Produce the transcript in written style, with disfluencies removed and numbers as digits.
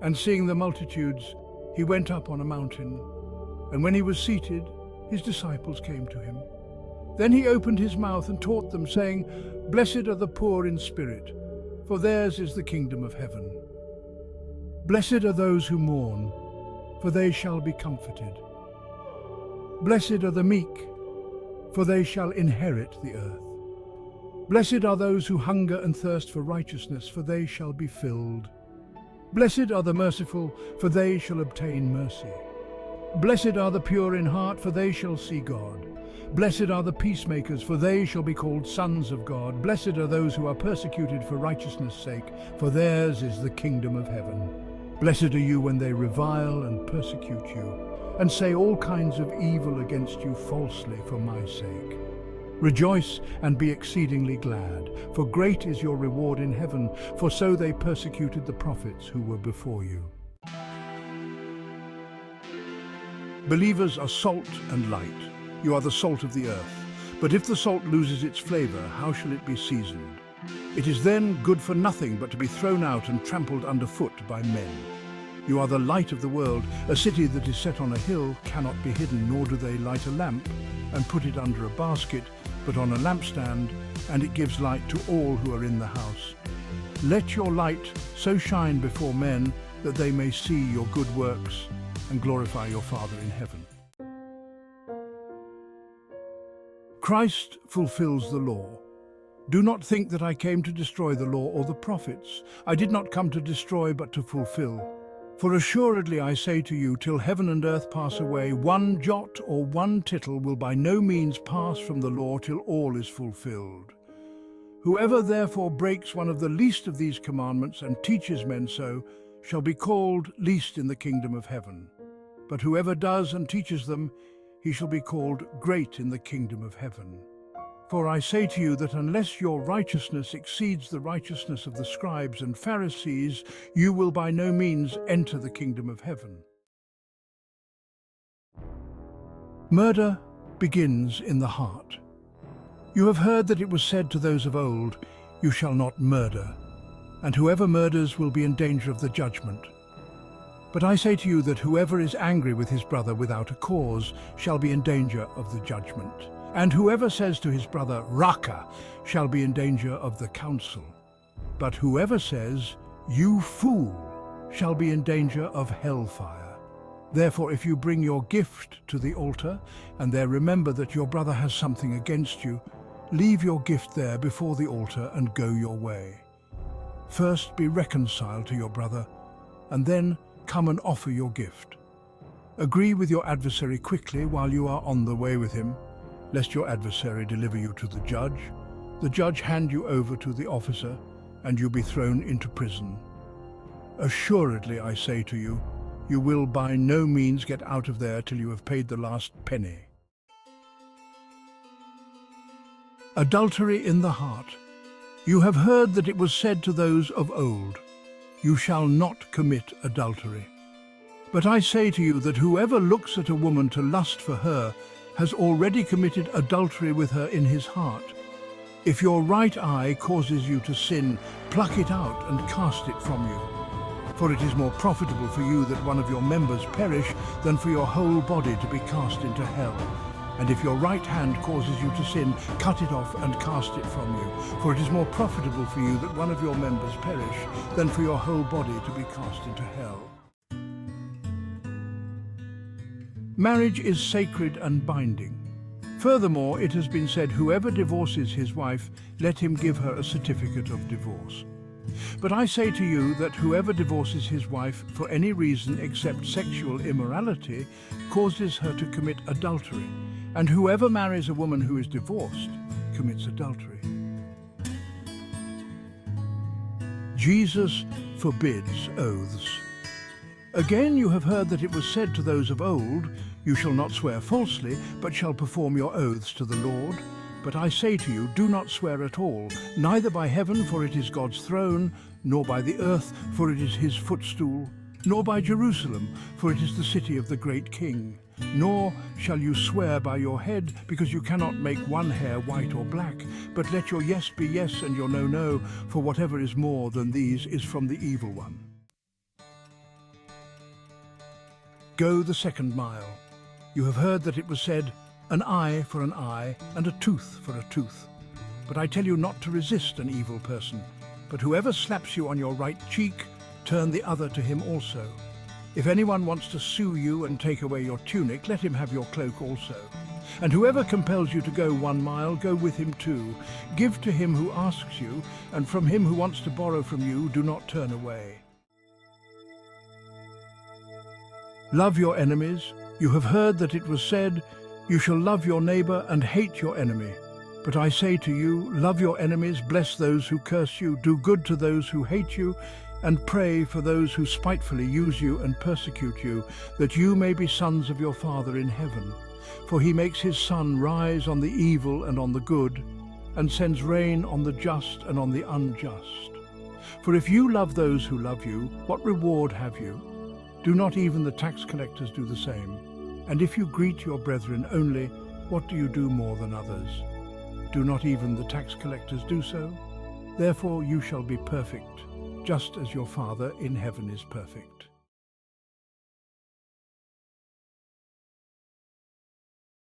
And seeing the multitudes, he went up on a mountain. And when he was seated, his disciples came to him. Then he opened his mouth and taught them, saying, Blessed are the poor in spirit, for theirs is the kingdom of heaven. Blessed are those who mourn, for they shall be comforted. Blessed are the meek, for they shall inherit the earth. Blessed are those who hunger and thirst for righteousness, for they shall be filled. Blessed are the merciful, for they shall obtain mercy. Blessed are the pure in heart, for they shall see God. Blessed are the peacemakers, for they shall be called sons of God. Blessed are those who are persecuted for righteousness' sake, for theirs is the kingdom of heaven. Blessed are you when they revile and persecute you, and say all kinds of evil against you falsely for my sake. Rejoice and be exceedingly glad, for great is your reward in heaven, for so they persecuted the prophets who were before you. Believers are salt and light. You are the salt of the earth. But if the salt loses its flavor, how shall it be seasoned? It is then good for nothing but to be thrown out and trampled underfoot by men. You are the light of the world. A city that is set on a hill cannot be hidden, nor do they light a lamp and put it under a basket, but on a lampstand, and it gives light to all who are in the house. Let your light so shine before men that they may see your good works and glorify your Father in heaven. Christ fulfills the law. Do not think that I came to destroy the law or the prophets. I did not come to destroy, but to fulfill. For assuredly I say to you, till heaven and earth pass away, one jot or one tittle will by no means pass from the law till all is fulfilled. Whoever therefore breaks one of the least of these commandments and teaches men so, shall be called least in the kingdom of heaven. But whoever does and teaches them, he shall be called great in the kingdom of heaven. For I say to you that unless your righteousness exceeds the righteousness of the scribes and Pharisees, you will by no means enter the kingdom of heaven. Murder begins in the heart. You have heard that it was said to those of old, You shall not murder, and whoever murders will be in danger of the judgment. But I say to you that whoever is angry with his brother without a cause shall be in danger of the judgment. And whoever says to his brother, Raka, shall be in danger of the council. But whoever says, You fool, shall be in danger of hellfire. Therefore, if you bring your gift to the altar, and there remember that your brother has something against you, leave your gift there before the altar and go your way. First be reconciled to your brother, and then come and offer your gift. Agree with your adversary quickly while you are on the way with him, lest your adversary deliver you to the judge hand you over to the officer, and you be thrown into prison. Assuredly, I say to you, you will by no means get out of there till you have paid the last penny. Adultery in the heart. You have heard that it was said to those of old, You shall not commit adultery. But I say to you that whoever looks at a woman to lust for her has already committed adultery with her in his heart. If your right eye causes you to sin, pluck it out and cast it from you. For it is more profitable for you that one of your members perish than for your whole body to be cast into hell. And if your right hand causes you to sin, cut it off and cast it from you. For it is more profitable for you that one of your members perish than for your whole body to be cast into hell. Marriage is sacred and binding. Furthermore, it has been said, Whoever divorces his wife, let him give her a certificate of divorce. But I say to you that whoever divorces his wife for any reason except sexual immorality causes her to commit adultery, and whoever marries a woman who is divorced commits adultery. Jesus forbids oaths. Again, you have heard that it was said to those of old, You shall not swear falsely, but shall perform your oaths to the Lord. But I say to you, do not swear at all, neither by heaven, for it is God's throne, nor by the earth, for it is his footstool, nor by Jerusalem, for it is the city of the great King. Nor shall you swear by your head, because you cannot make one hair white or black. But let your yes be yes and your no, no, for whatever is more than these is from the evil one. Go the second mile. You have heard that it was said, an eye for an eye and a tooth for a tooth. But I tell you not to resist an evil person, but whoever slaps you on your right cheek, turn the other to him also. If anyone wants to sue you and take away your tunic, let him have your cloak also. And whoever compels you to go 1 mile, go with him 2. Give to him who asks you, and from him who wants to borrow from you, do not turn away. Love your enemies. You have heard that it was said, you shall love your neighbor and hate your enemy. But I say to you, love your enemies, bless those who curse you, do good to those who hate you, and pray for those who spitefully use you and persecute you, that you may be sons of your Father in heaven. For he makes his sun rise on the evil and on the good, and sends rain on the just and on the unjust. For if you love those who love you, what reward have you? Do not even the tax collectors do the same? And if you greet your brethren only, what do you do more than others? Do not even the tax collectors do so? Therefore you shall be perfect, just as your Father in heaven is perfect.